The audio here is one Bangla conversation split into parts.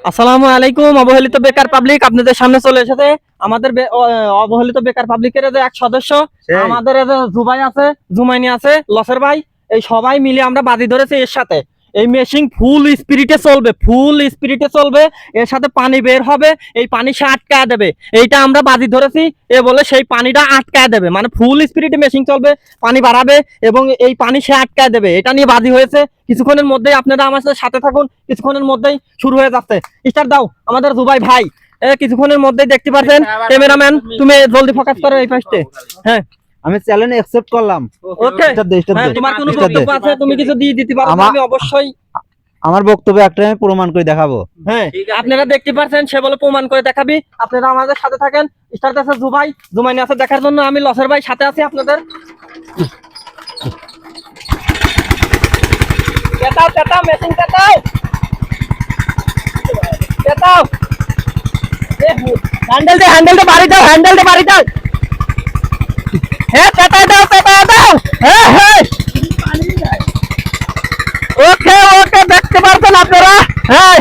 আসসালামু আলাইকুম। অবহেলিত বেকার পাবলিক আপনাদের সামনে চলে এসেছে আমাদের অবহেলিত বেকার পাবলিকের এক সদস্য আমাদের জুবাই আছে, জুমাইনি আছে, লসের ভাই, এই সবাই মিলে আমরা বাজি ধরেছি এর সাথে। এই মেশিন ফুল স্পিরিটে চলবে, এর সাথে পানি বের হবে, এই পানি সে আটকায় দেবে। এইটা আমরা বাজি ধরেছি, এ বলে সেই পানিটা আটকায় দেবে, মানে ফুল স্পিরিটে মেশিন চলবে, পানি বাড়াবে এবং এই পানি সে আটকায় দেবে। এটা নিয়ে বাজি হয়েছে। কিছুক্ষণের মধ্যেই আপনারা আমার সাথে থাকুন, কিছুক্ষণের মধ্যেই শুরু হয়ে যাচ্ছে। স্টার্ট দাও আমাদের জুবাই ভাই। কিছুক্ষণের মধ্যেই দেখতে পাচ্ছেন। ক্যামেরাম্যান তুমি জলদি ফোকাস করো এই ফার্স্টে। হ্যাঁ, আমি চ্যালেঞ্জ অ্যাকসেপ্ট করলাম। ওকে, তোমার কোনো বক্তব্য আছে তুমি কিছু দিয়ে দিতে পারো? আমি অবশ্যই আমার বক্তব্য একটা আমি প্রমাণ করে দেখাবো। হ্যাঁ, আপনারা দেখতে পাচ্ছেন সে বলে প্রমাণ করে দেখাবি। আপনারা আমাদের সাথে থাকেন। স্টার্ট আছে জুবাই, জুমাইনি আছে দেখার জন্য। আমি লসের ভাই সাথে আছি আপনাদের। পেটাও মেশিন পেটাও। হ্যান্ডেল দে বাড়ি দাও, হ্যাঁ পেটা দাও। হ্যাঁ ওকে দেখতে পাচ্ছেন আপনারা। হ্যাঁ,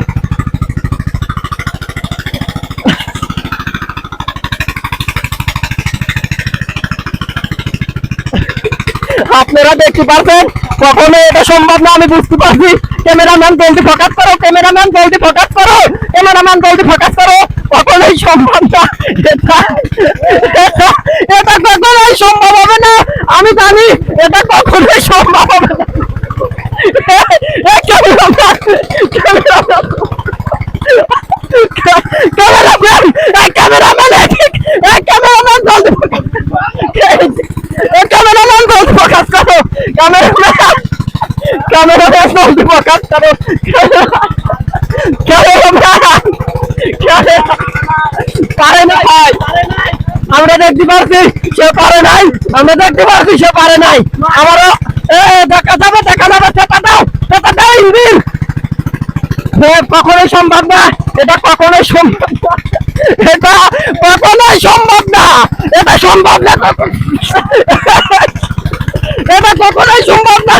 আপনারা দেখতে পাচ্ছেন কখনো এটা সম্ভব না, আমি বুঝতে পারছি। ক্যামেরাম্যান জলদি ফোকাস করো, কখনোই সম্ভব না। এটা কখনোই সম্ভব হবে না, আমি জানি এটা কখনোই সম্ভব হবে না। ক্যামেরাম্যান জলদি ফোকাস করো, ক্যামেরাম্যান জলদি ফোকাস করো। পারে না ভাই, আমরা দেখতে পাচ্ছি সে পারে নাই, আমারও দেখা যাবে সেটা দাও ইঞ্জিন। কখনোই সম্ভব না, এটা কখনোই সম্ভব না, এটা সম্ভব না, এটা কখনোই সম্ভব না।